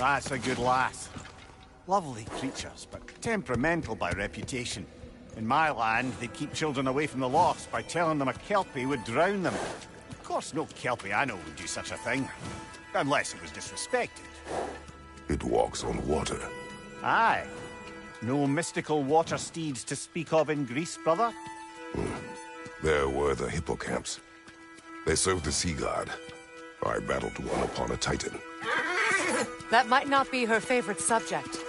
That's a good lass. Lovely creatures, but temperamental by reputation. In my land, they'd keep children away from the lost by telling them a Kelpie would drown them. Of course, no Kelpie I know would do such a thing. Unless it was disrespected. It walks on water. Aye. No mystical water steeds to speak of in Greece, brother? There were the hippocamps. They served the sea god. I battled one upon a titan. That might not be her favorite subject.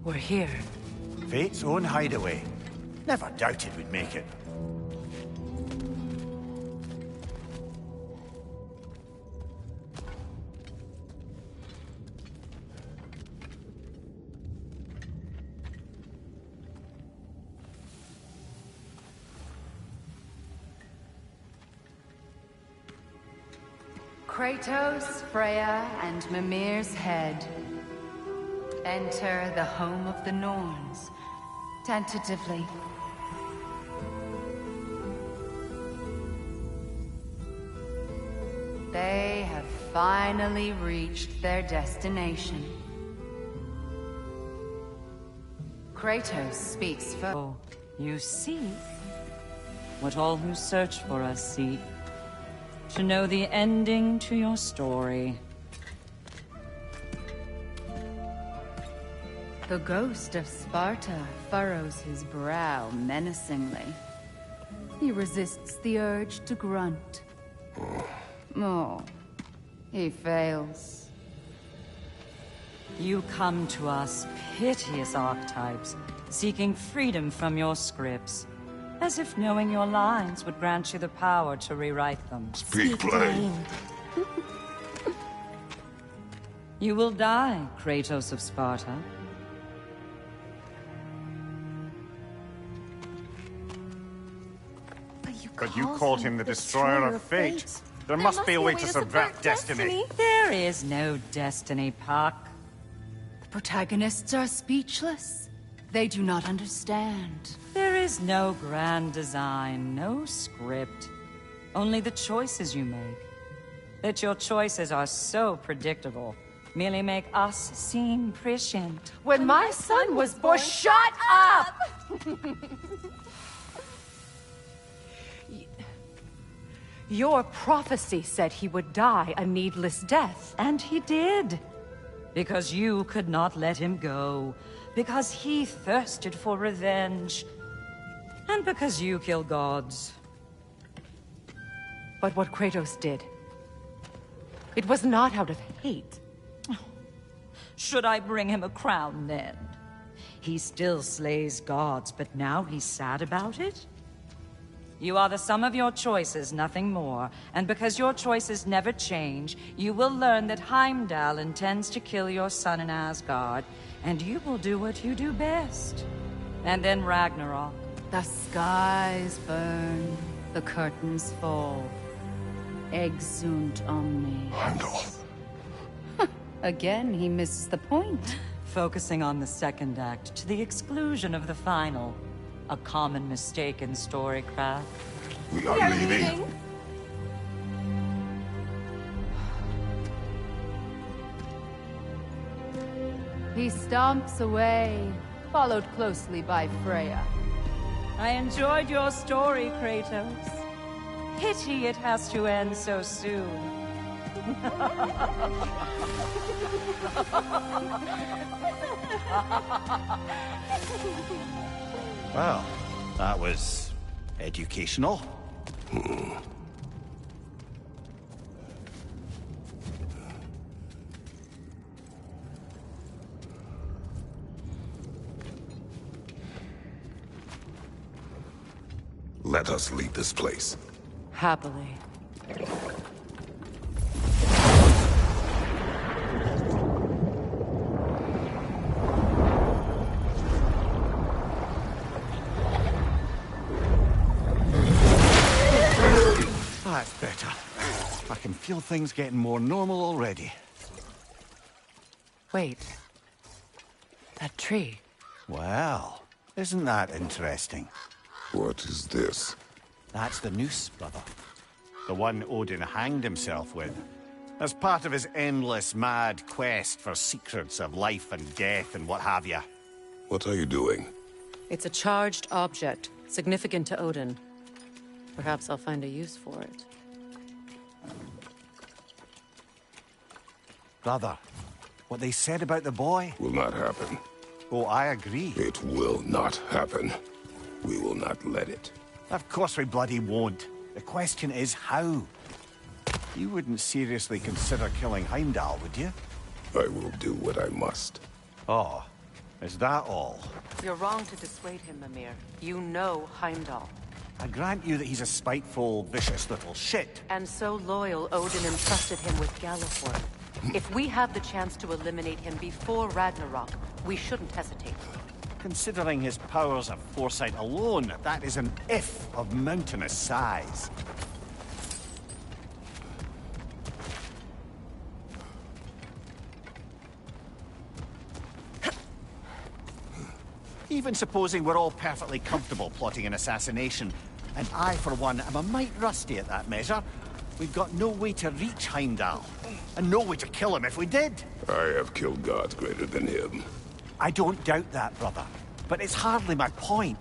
We're here. Fate's own hideaway. Never doubted we'd make it. Kratos, Freya, and Mimir's head. Enter the home of the Norns, tentatively. They have finally reached their destination. Kratos speaks first. Oh, you seek what all who search for us seek. To know the ending to your story. The ghost of Sparta furrows his brow menacingly. He resists the urge to grunt. Oh, he fails. You come to us, piteous archetypes, seeking freedom from your scripts. As if knowing your lines would grant you the power to rewrite them. Speak plain. You will die, Kratos of Sparta. But you called him the Destroyer of Fate. There must be a way to subvert destiny. There is no destiny, Puck. The protagonists are speechless. They do not understand. There is no grand design, no script. Only the choices you make. That your choices are so predictable merely make us seem prescient. When my son was born... Shut up! Your prophecy said he would die a needless death. And he did. Because you could not let him go. Because he thirsted for revenge. And because you kill gods. But what Kratos did, it was not out of hate. Should I bring him a crown then? He still slays gods, but now he's sad about it? You are the sum of your choices, nothing more. And because your choices never change, you will learn that Heimdall intends to kill your son in Asgard, and you will do what you do best. And then Ragnarok. The skies burn, the curtains fall. Exunt omnes. Heimdall. Again, he misses the point. Focusing on the second act to the exclusion of the final. A common mistake in storycraft. We are leaving. He stomps away, followed closely by Freya. I enjoyed your story, Kratos. Pity it has to end so soon. Well, that was educational. Let us leave this place. Happily. feel things getting more normal already. Wait. That tree. Well, isn't that interesting? What is this? That's the noose, brother. The one Odin hanged himself with. As part of his endless, mad quest for secrets of life and death and what have you. What are you doing? It's a charged object, significant to Odin. Perhaps I'll find a use for it. Brother, what they said about the boy? Will not happen. Oh, I agree. It will not happen. We will not let it. Of course we bloody won't. The question is how. You wouldn't seriously consider killing Heimdall, would you? I will do what I must. Oh, is that all? You're wrong to dissuade him, Mimir. You know Heimdall. I grant you that he's a spiteful, vicious little shit. And so loyal, Odin entrusted him with Gjallarhorn. If we have the chance to eliminate him before Ragnarok, we shouldn't hesitate. Considering his powers of foresight alone, that is an if of mountainous size. Even supposing we're all perfectly comfortable plotting an assassination, and I, for one, am a mite rusty at that measure, we've got no way to reach Heimdall, and no way to kill him if we did. I have killed gods greater than him. I don't doubt that, brother, but it's hardly my point.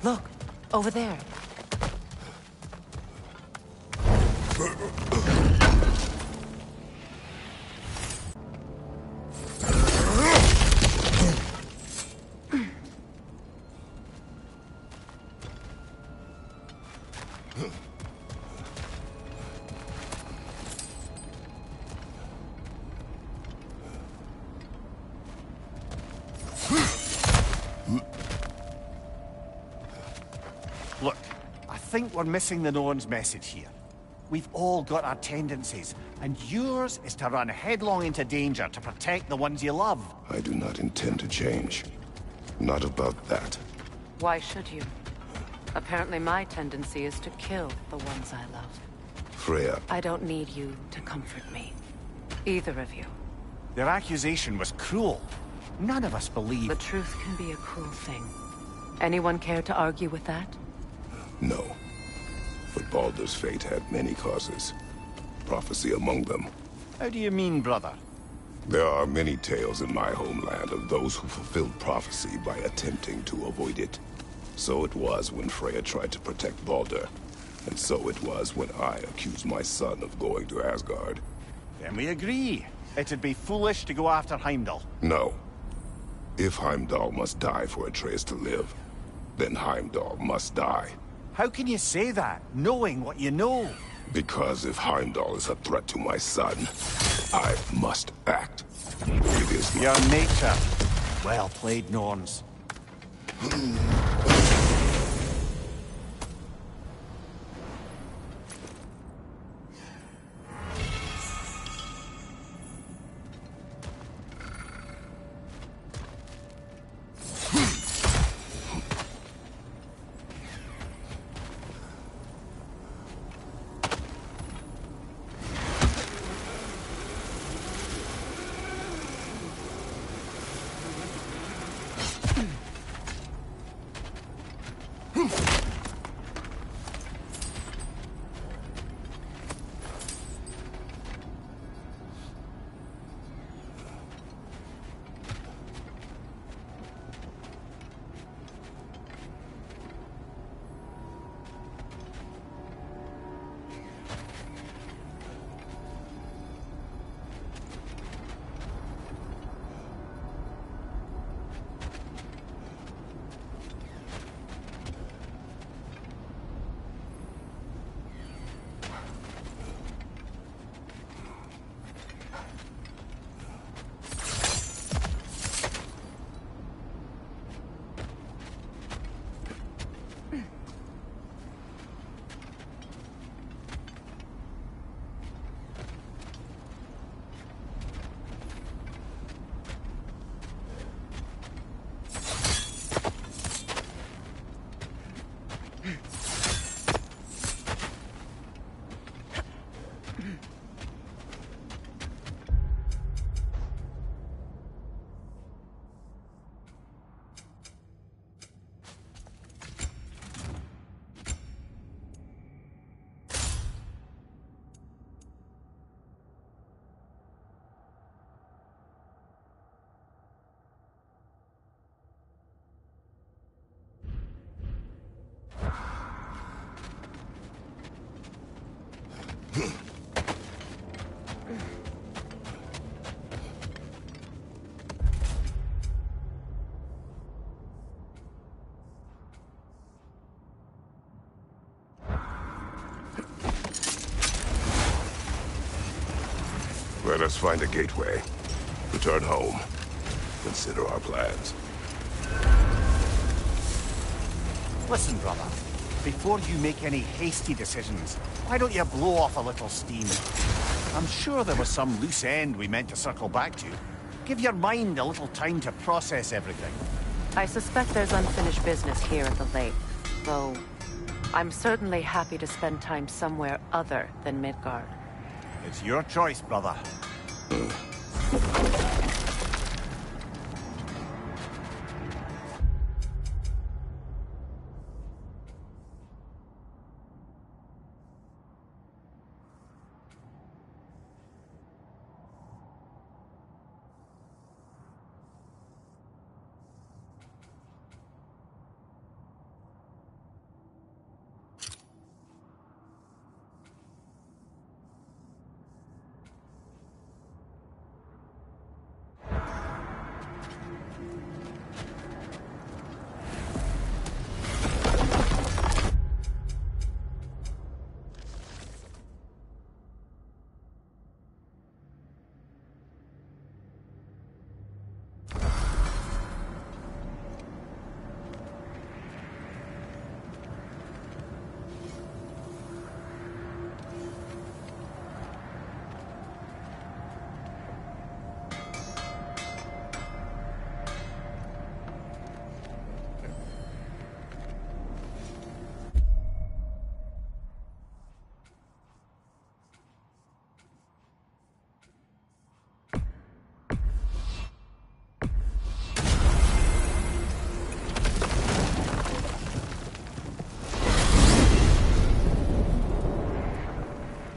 Look, over there. Look, I think we're missing the Norn's message here. We've all got our tendencies, and yours is to run headlong into danger to protect the ones you love. I do not intend to change. Not about that. Why should you? Apparently my tendency is to kill the ones I love. Freya, I don't need you to comfort me. Either of you. Their accusation was cruel. None of us believe... The truth can be a cruel thing. Anyone care to argue with that? no. But Baldur's fate had many causes. Prophecy among them. How do you mean, brother? There are many tales in my homeland of those who fulfilled prophecy by attempting to avoid it. So it was when Freya tried to protect Baldur. And so it was when I accused my son of going to Asgard. Then we agree. It'd be foolish to go after Heimdall. No. If Heimdall must die for Atreus to live, then Heimdall must die. How can you say that, knowing what you know? Because if Heimdall is a threat to my son, I must act. It is Your nature. Well played, Norns. Let us find a gateway. Return home. Consider our plans. Listen, brother. Before you make any hasty decisions, why don't you blow off a little steam? I'm sure there was some loose end we meant to circle back to. Give your mind a little time to process everything. I suspect there's unfinished business here at the lake, though I'm certainly happy to spend time somewhere other than Midgard. It's your choice, brother.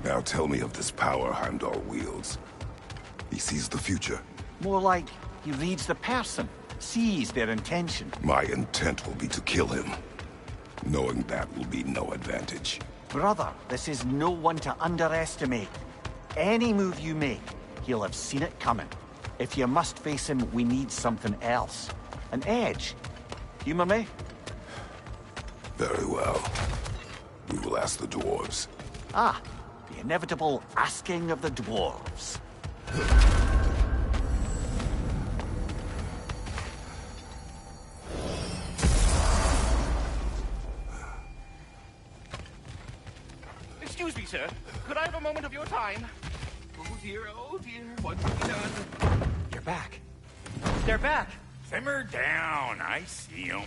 Now tell me of this power Heimdall wields. He sees the future. More like he reads the person, sees their intention. My intent will be to kill him. Knowing that will be no advantage. Brother, this is no one to underestimate. Any move you make, he'll have seen it coming. If you must face him, we need something else. An edge. Humor me? Very well. We will ask the dwarves. Ah, the inevitable asking of the dwarves. Excuse me, sir. Could I have a moment of your time? Oh dear, what's to be done? You're back. They're back. Simmer down, I see them.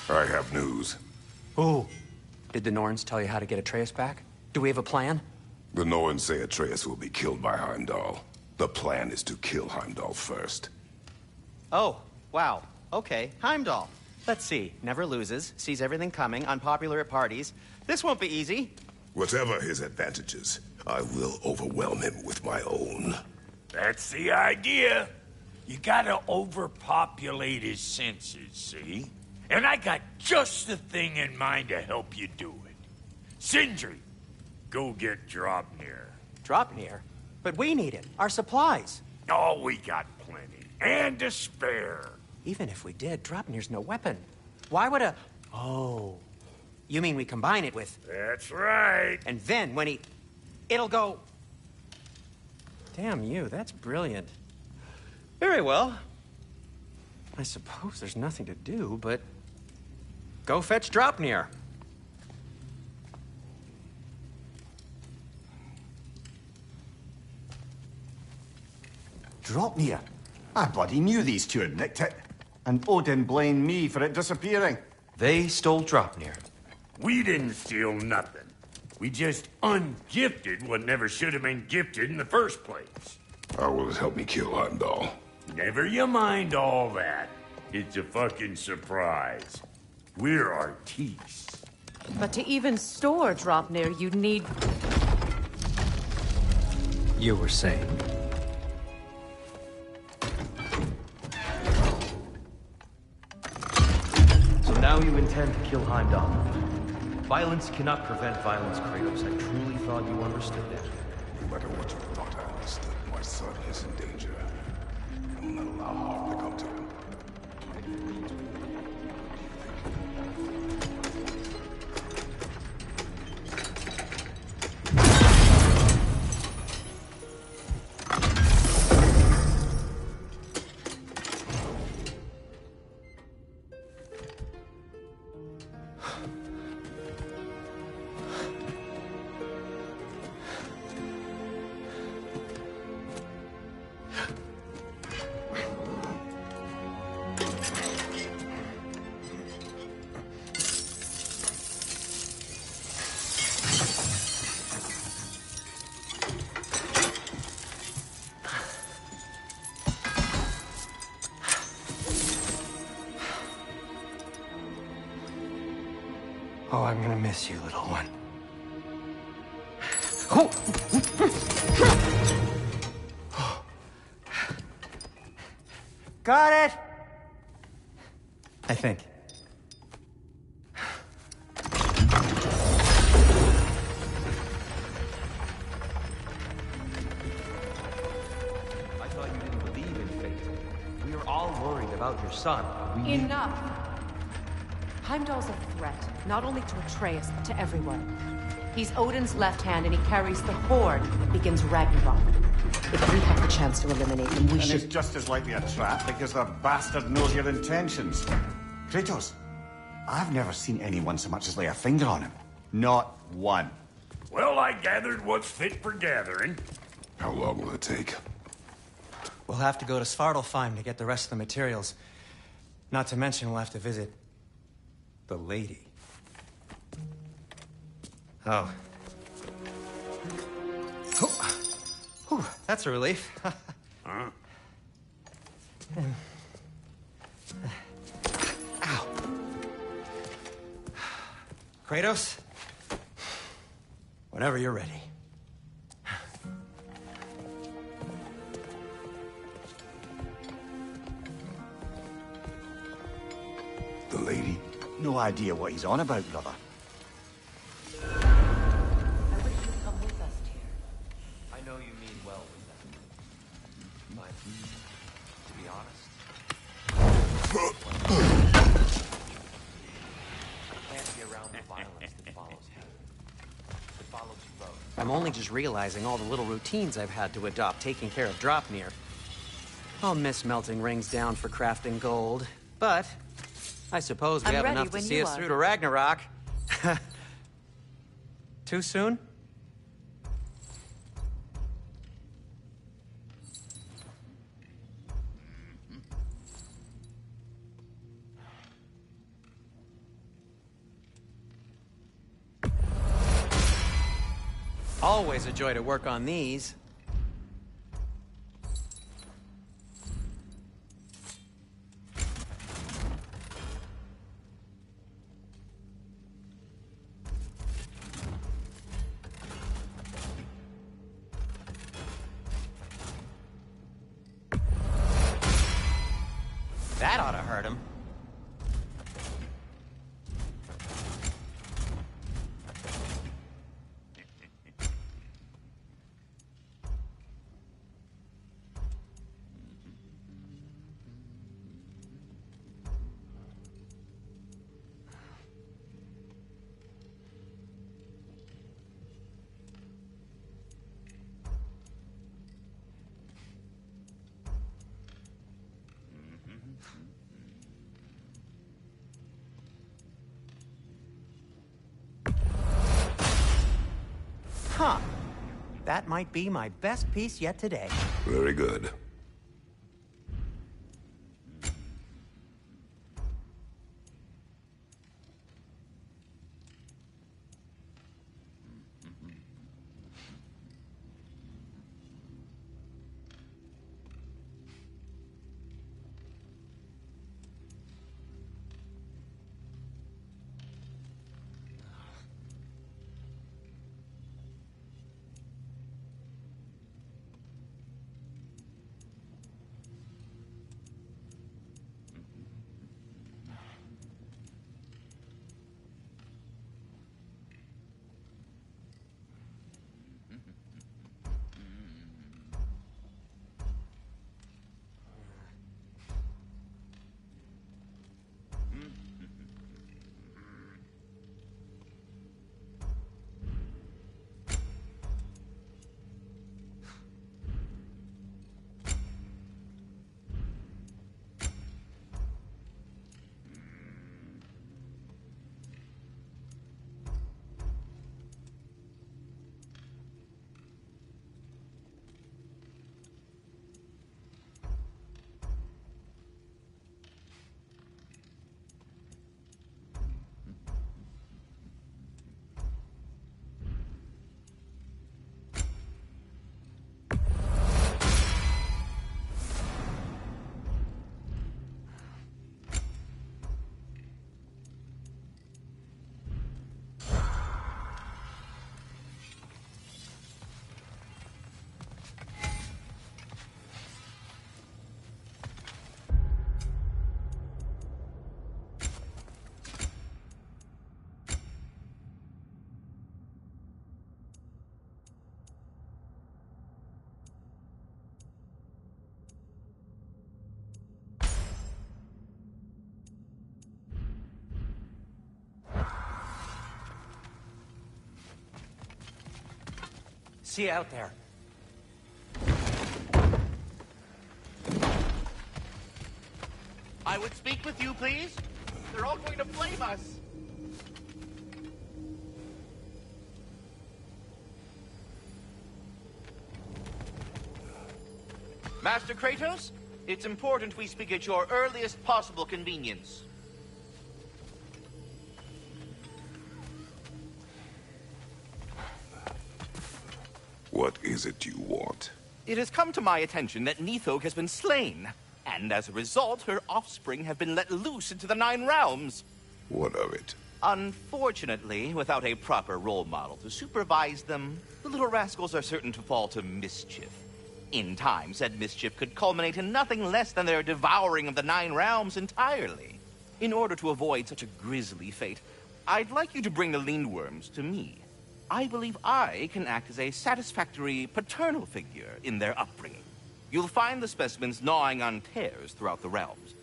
I have news. Oh. Did the Norns tell you how to get Atreus back? Do we have a plan? The Norns say Atreus will be killed by Heimdall. The plan is to kill Heimdall first. Oh, wow. Okay, Heimdall. Let's see. Never loses, sees everything coming, unpopular at parties. This won't be easy. Whatever his advantages, I will overwhelm him with my own. That's the idea. You gotta overpopulate his senses, see? And I got just the thing in mind to help you do it. Sindri, go get Draupnir. Draupnir? But we need it. Our supplies. Oh, we got plenty. And to spare. Even if we did, Draupnir's no weapon. Why would a... Oh. You mean we combine it with... That's right. And then when he... It'll go... Damn you, that's brilliant. Very well. I suppose there's nothing to do, but... Go fetch Draupnir. Draupnir? I bloody knew these two had nicked it. And Odin blamed me for it disappearing. They stole Draupnir. We didn't steal nothing. We just ungifted what never should have been gifted in the first place. How will it help me kill Heimdall? Never you mind all that. It's a fucking surprise. We're artistes. But to even store Draupnir, you'd need... You were saying? So now you intend to kill Heimdall. Violence cannot prevent violence, Kratos. I truly thought you understood that. No matter what you thought I understood, my son is in danger. I will not allow harm to come to him. Oh, I'm gonna miss you, little one. Oh. Got it! I think. I thought you didn't believe in fate. We are all worried about your son. Enough! Heimdall's a threat, not only to Atreus, but to everyone. He's Odin's left hand, and he carries the horde that begins Ragnarok. If we have the chance to eliminate him, we And should... it's just as likely a trap because the bastard knows your intentions. Kratos, I've never seen anyone so much as lay a finger on him. Not one. Well, I gathered what's fit for gathering. How long will it take? We'll have to go to Svartalfheim to get the rest of the materials. Not to mention we'll have to visit... the lady. Oh. Whew, that's a relief. Huh? Ow. Kratos? Whenever you're ready. The lady? No idea what he's on about, brother. I wish you'd come with us, Tyr. I know you mean well with them. But, to be honest, I can't be around the violence that follows him. It follows you both. I'm only just realizing all the little routines I've had to adopt taking care of Draupnir. I'll miss melting rings down for crafting gold, but I suppose we I'm have ready enough to when see you us are. through to Ragnarok. Too soon? Always a joy to work on these. That ought to hurt him. Huh. That might be my best piece yet today. Very good. See you out there. I would speak with you, please. They're all going to blame us. Master Kratos, it's important we speak at your earliest possible convenience. What is it you want? It has come to my attention that Nithog has been slain, and as a result, her offspring have been let loose into the Nine Realms. What of it? Unfortunately, without a proper role model to supervise them, the little rascals are certain to fall to mischief. In time, said mischief could culminate in nothing less than their devouring of the Nine Realms entirely. In order to avoid such a grisly fate, I'd like you to bring the Lindworms to me. I believe I can act as a satisfactory paternal figure in their upbringing. You'll find the specimens gnawing on tears throughout the realms.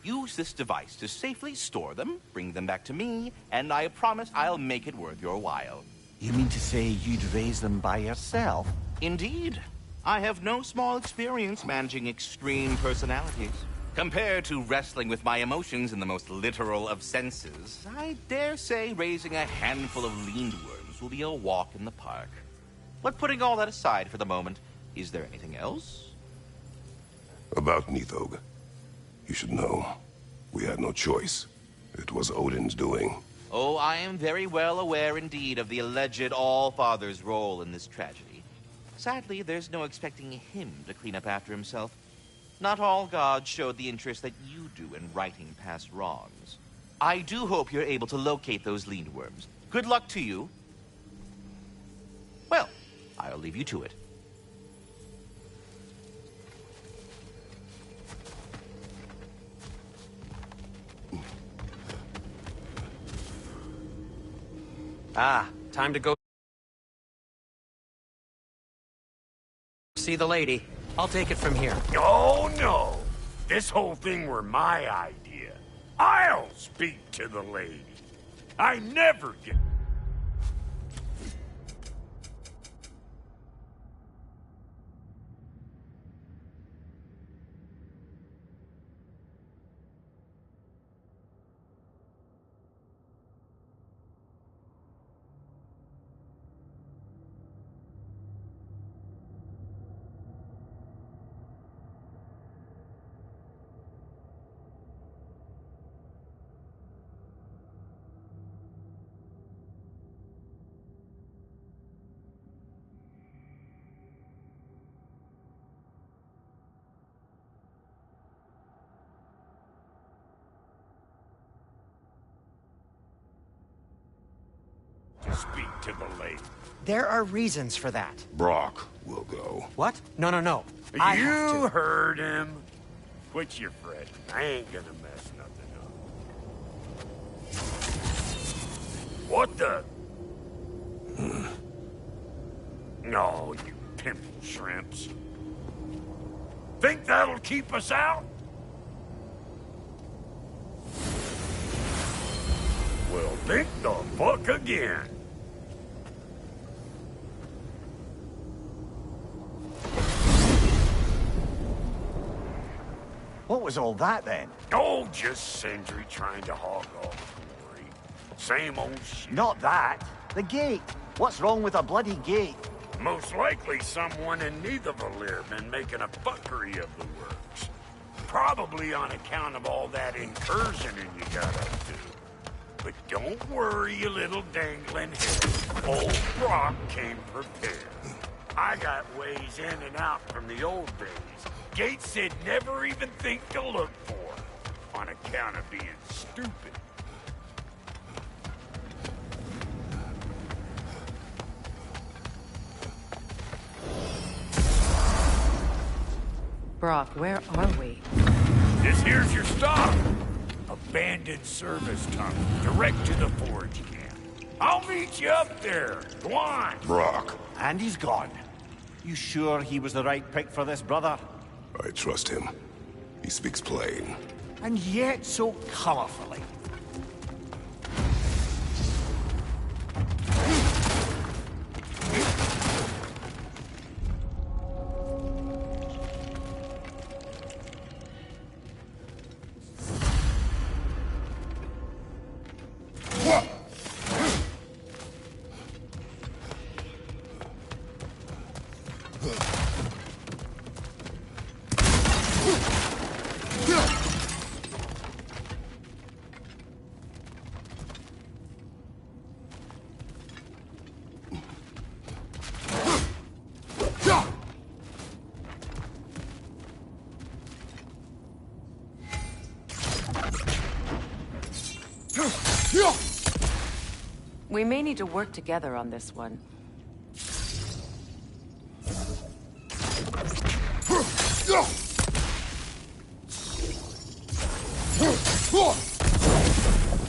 Use this device to safely store them, bring them back to me, and I promise I'll make it worth your while. You mean to say you'd raise them by yourself? Indeed. I have no small experience managing extreme personalities. Compared to wrestling with my emotions in the most literal of senses, I dare say raising a handful of leaned worms will be a walk in the park. But putting all that aside for the moment, is there anything else? About Nithog. You should know. We had no choice. It was Odin's doing. Oh, I am very well aware indeed of the alleged All-Father's role in this tragedy. Sadly, there's no expecting him to clean up after himself. Not all gods showed the interest that you do in righting past wrongs. I do hope you're able to locate those leaned worms. Good luck to you. Well, I'll leave you to it. Ah, time to go see the lady. I'll take it from here. Oh, no. This whole thing were my idea. I'll speak to the lady. I never get... to speak to the lady. There are reasons for that. Brock will go. What? No, no, no. I have You to. heard him. Quit your fretting. I ain't gonna mess nothing up. What the? No, you pimple shrimps. Think that'll keep us out? Well, think the fuck again. What was all that then? Oh, just Sindri trying to hog all the glory. Same old shit. Not that. The gate. What's wrong with a bloody gate? Most likely someone in Nidavellir been making a fuckery of the works. Probably on account of all that incursioning you got up to. But don't worry, you little dangling head. Old Brock came prepared. I got ways in and out from the old days. Gates said never even think to look for, on account of being stupid. Brock, where are we? This here's your stop. Abandoned service tunnel, direct to the forge camp. I'll meet you up there. Go on. Brock. And he's gone. You sure he was the right pick for this, brother? I trust him. He speaks plain. And yet so colorfully. We may need to work together on this one.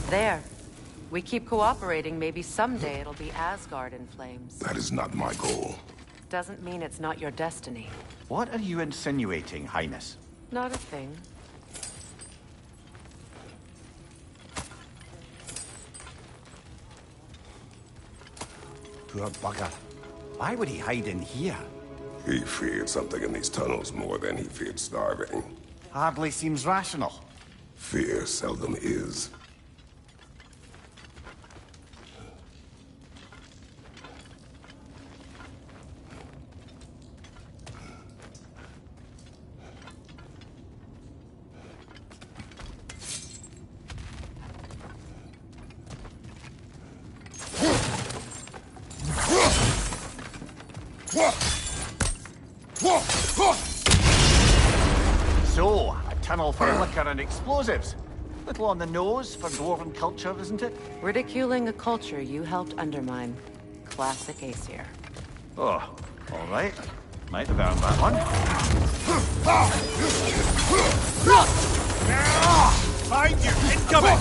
There. We keep cooperating, maybe someday it'll be Asgard in flames. That is not my goal. Doesn't mean it's not your destiny. What are you insinuating, Highness? Not a thing. Poor bugger. Why would he hide in here? He feared something in these tunnels more than he feared starving. Hardly seems rational. Fear seldom is. So, a tunnel for liquor and explosives. Little on the nose for dwarven culture, isn't it? Ridiculing a culture you helped undermine. Classic Aesir. Oh, all right. Might have earned that one. Find you! Incoming!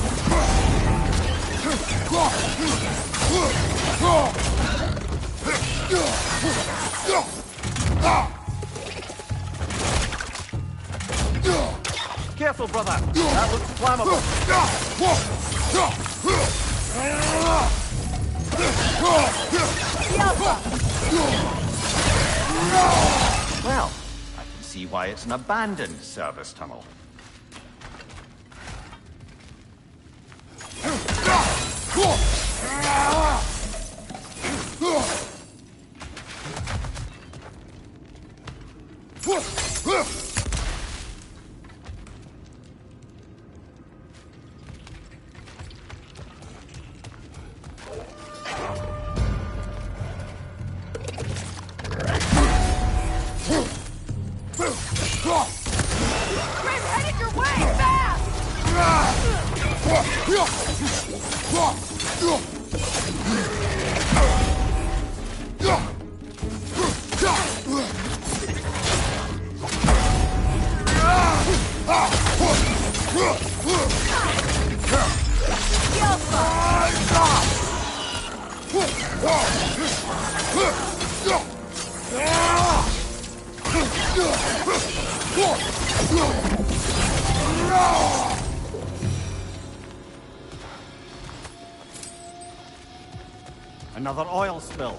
Careful, brother. That looks flammable. Well, I can see why it's an abandoned service tunnel. Grim, headed your way! Fast! Another oil spill.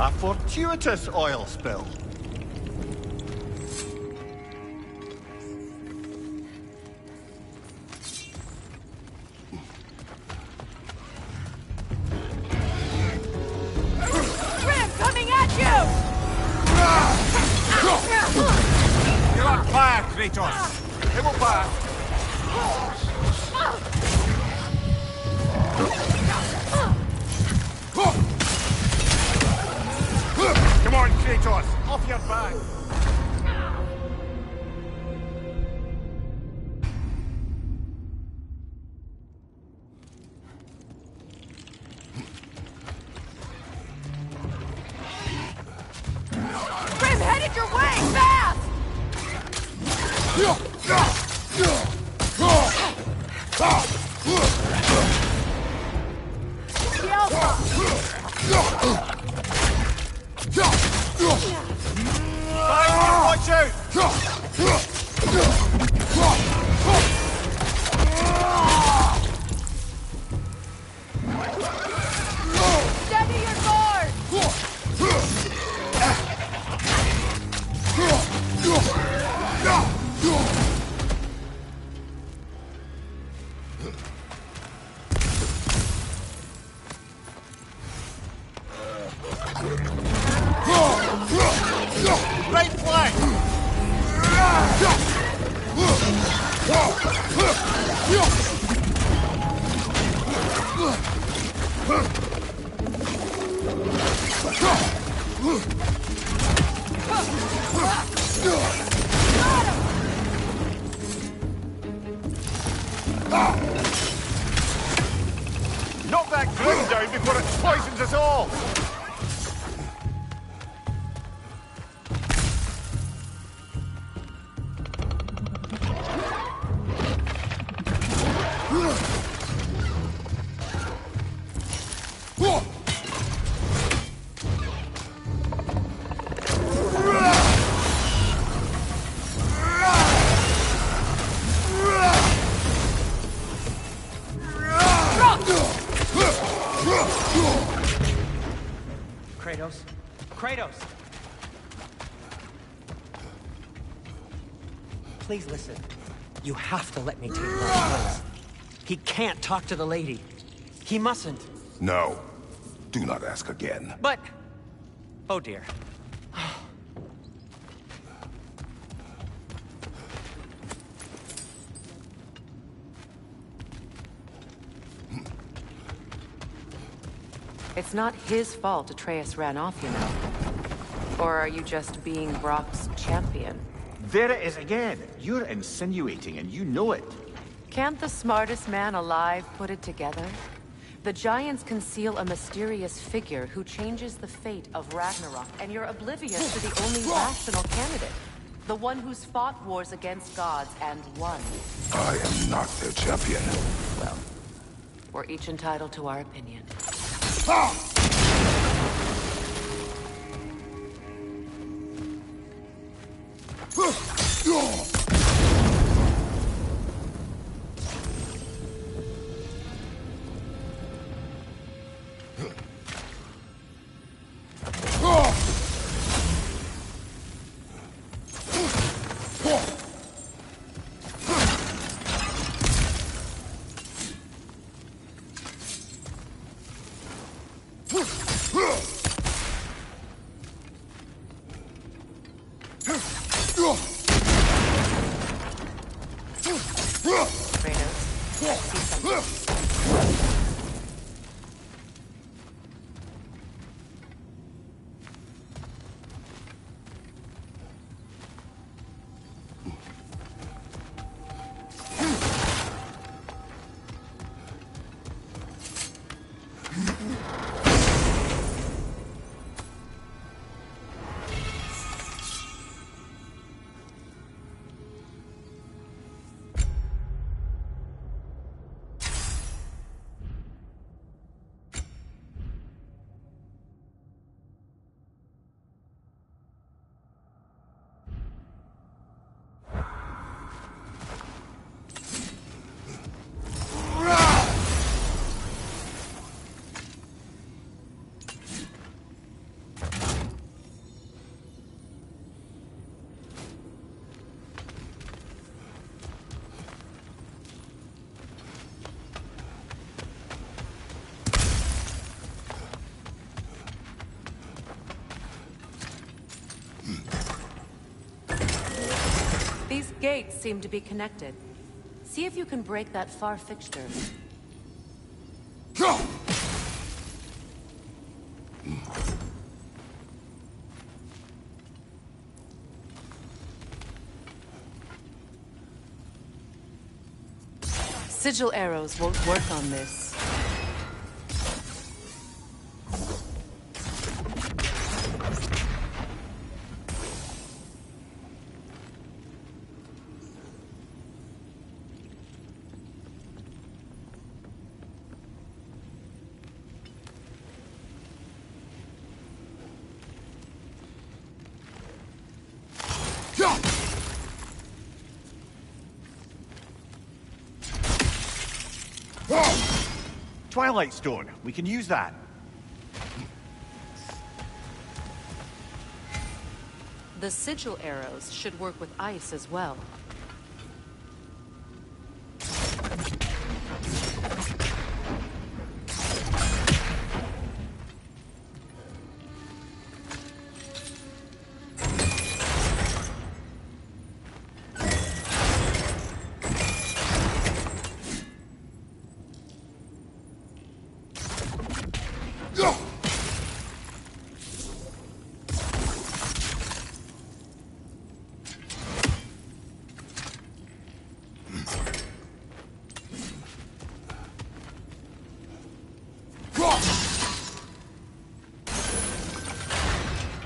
A fortuitous oil spill. Grim, coming at you! You're on fire, Kratos. It will pass. Come on, Kratos. Off your back. Grim, headed your way! Fast! Watch out! Steady your guard! Right flank! Knock that grim down before it poisons us all! please listen. You have to let me take Mark's place. He can't talk to the lady. He mustn't. No. Do not ask again. But... Oh dear. It's not his fault Atreus ran off, you know. Or are you just being Brock's champion? There it is again. You're insinuating, and you know it. Can't the smartest man alive put it together? The Giants conceal a mysterious figure who changes the fate of Ragnarok, and you're oblivious to the only rational candidate. The one who's fought wars against gods and won. I am not their champion. Well, we're each entitled to our opinion. These gates seem to be connected. See if you can break that far fixture. Sigil arrows won't work on this. Twilight Stone. We can use that. The sigil arrows should work with ice as well.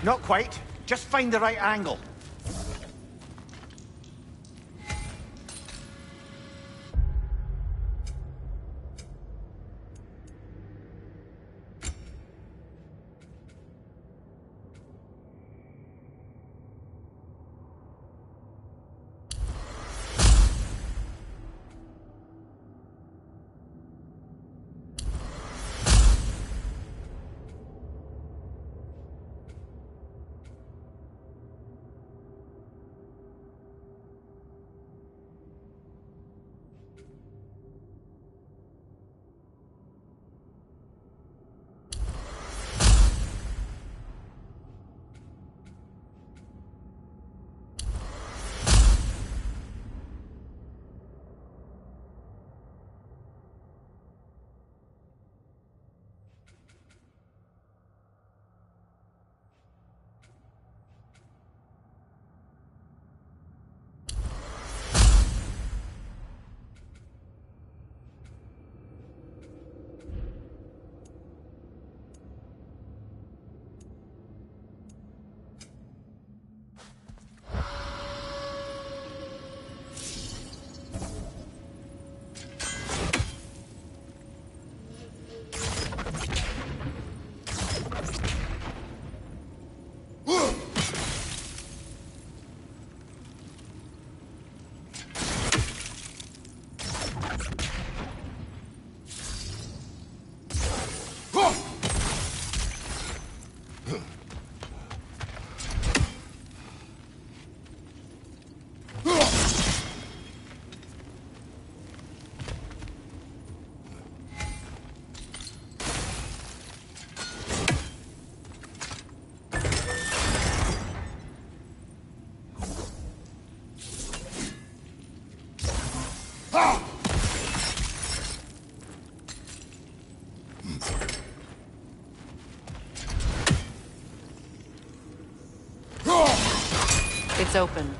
Not quite. Just find the right angle. It's open.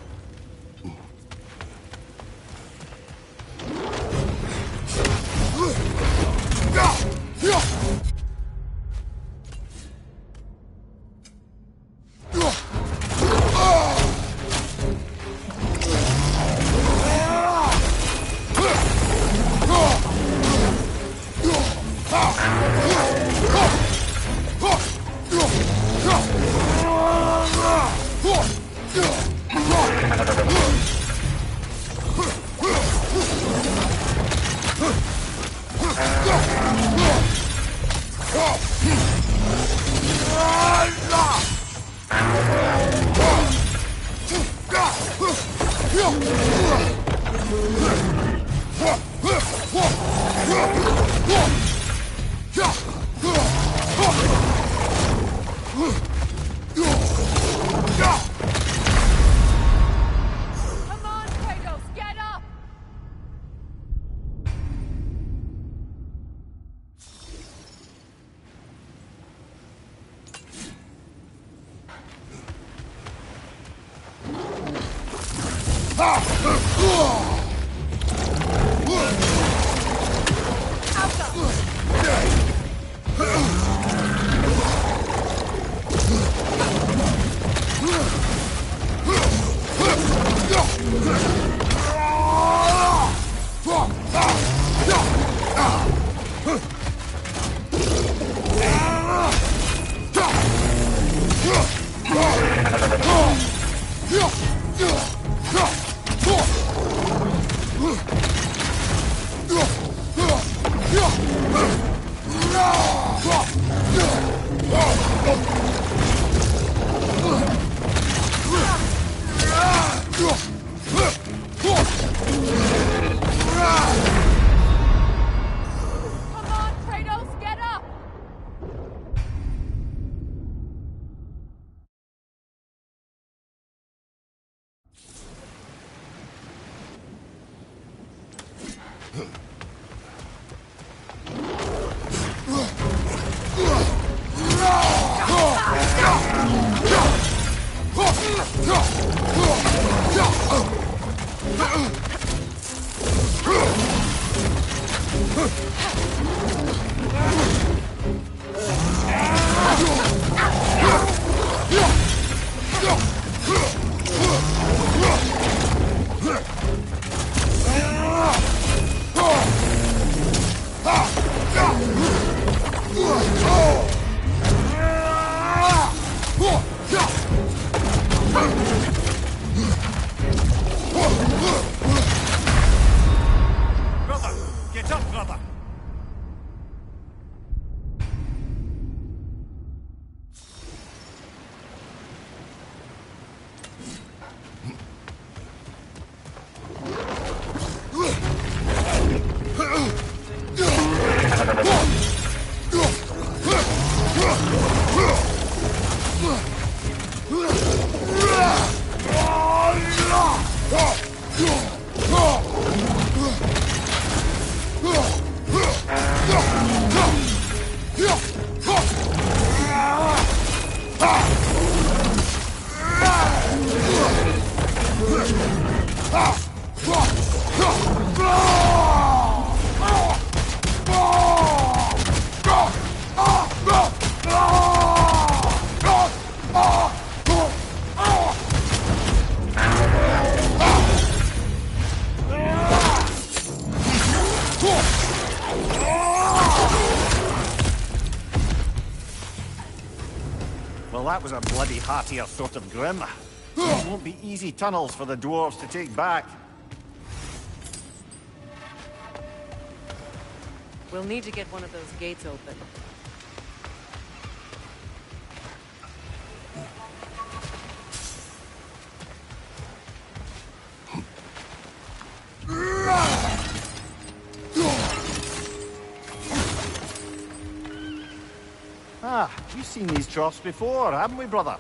Well, that was a bloody heartier sort of grim. It won't be easy tunnels for the dwarves to take back. We'll need to get one of those gates open. Ah, we've seen these troughs before, haven't we, brother?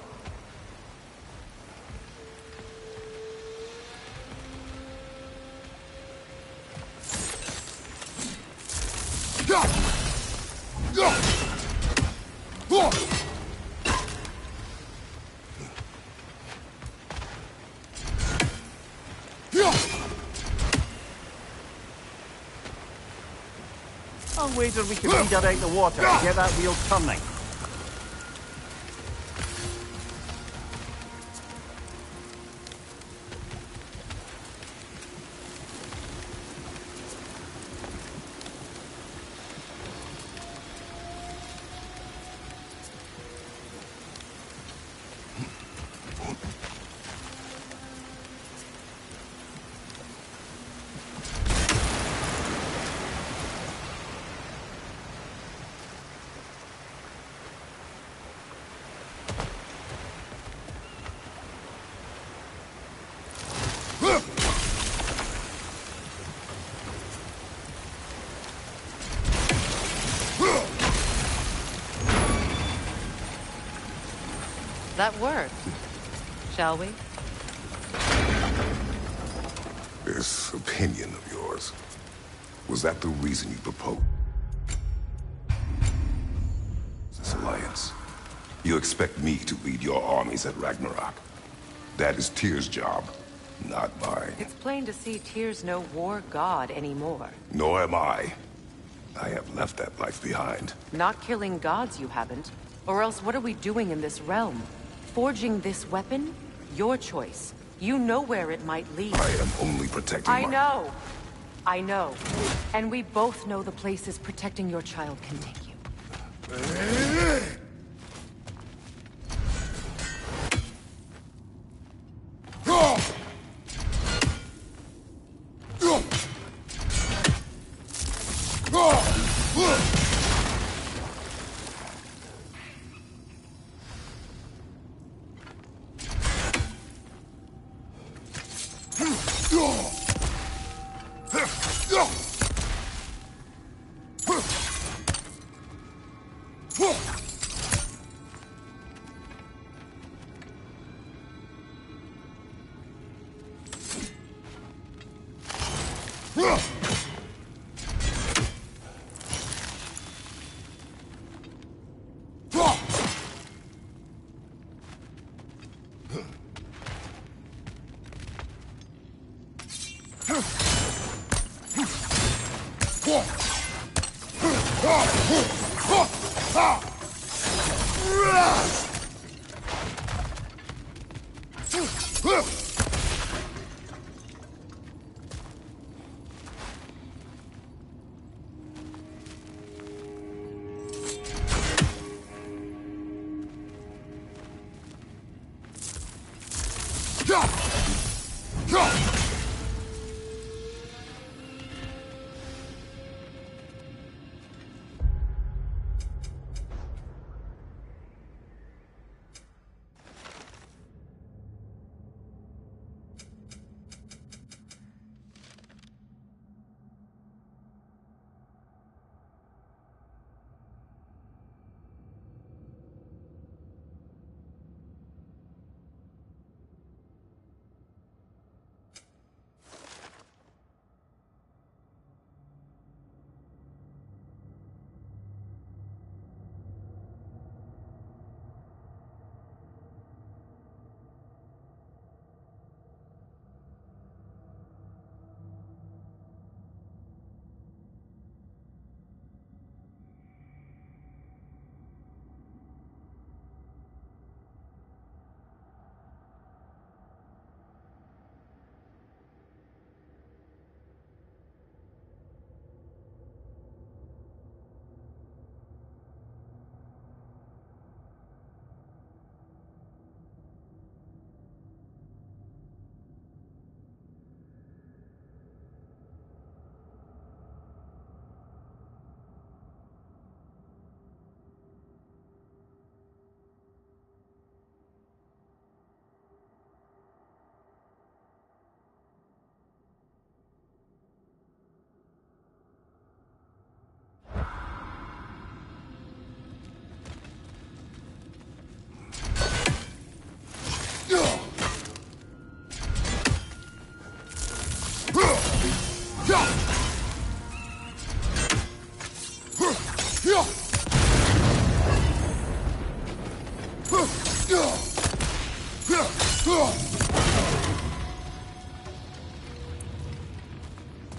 I'll wager we can redirect the water to get that wheel turning. That worked. Shall we? This opinion of yours, was that the reason you proposed this alliance? You expect me to lead your armies at Ragnarok? That is Tyr's job, not mine. It's plain to see Tyr's no war god anymore. Nor am I. I have left that life behind. Not killing gods, you haven't. Or else what are we doing in this realm? Forging this weapon? Your choice. You know where it might lead. I am only protecting I know. I know. And we both know the places protecting your child can take you.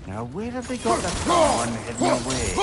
Now, where have they got the one hidden away?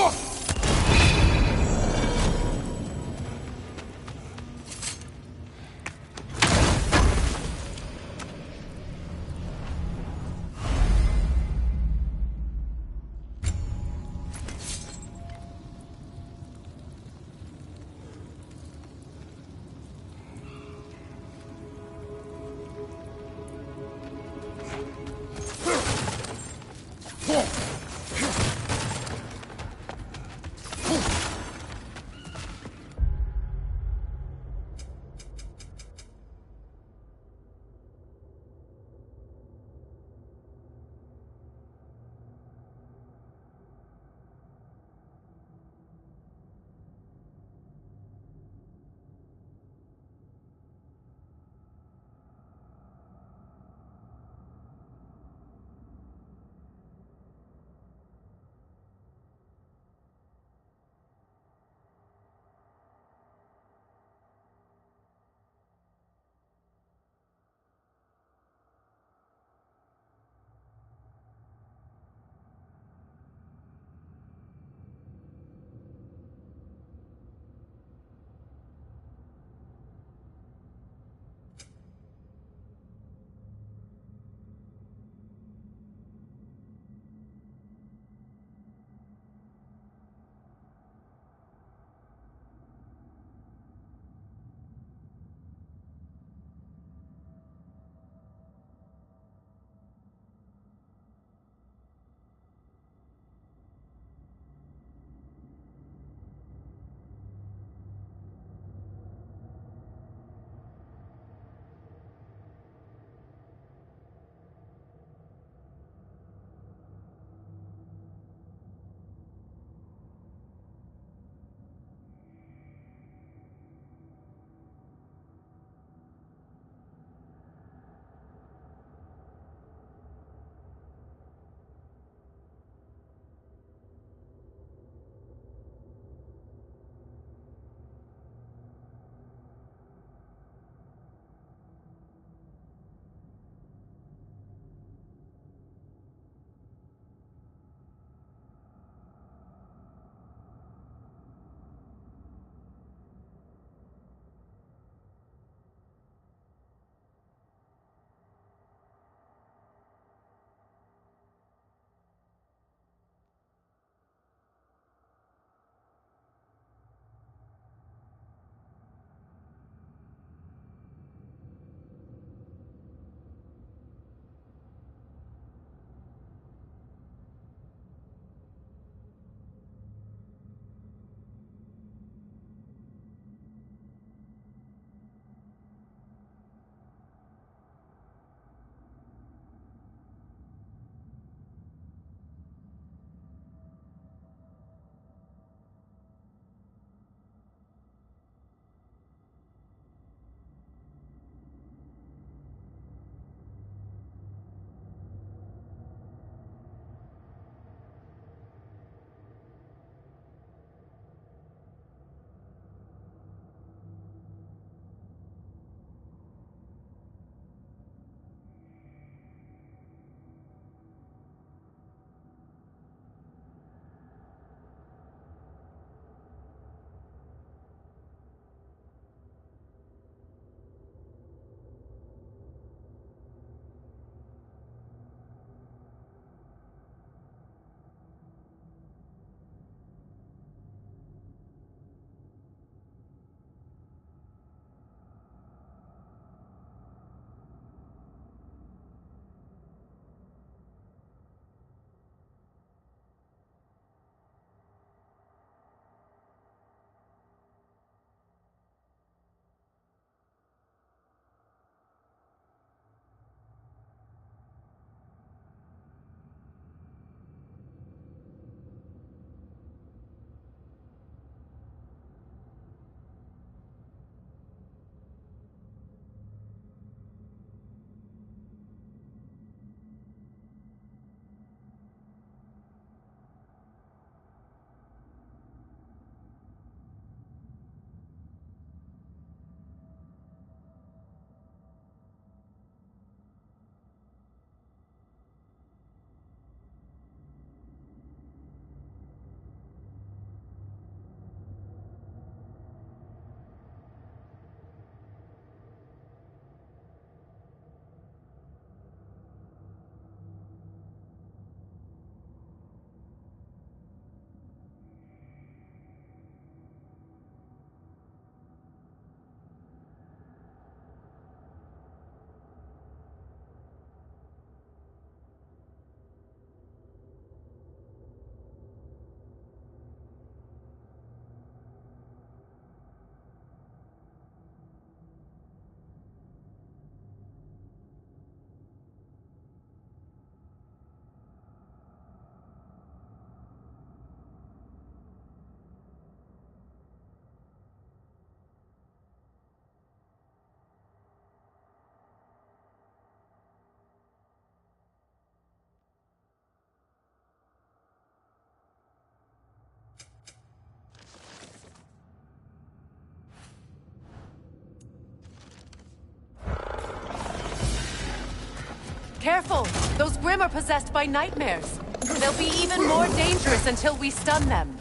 Careful! Those Grimm are possessed by nightmares. They'll be even more dangerous until we stun them.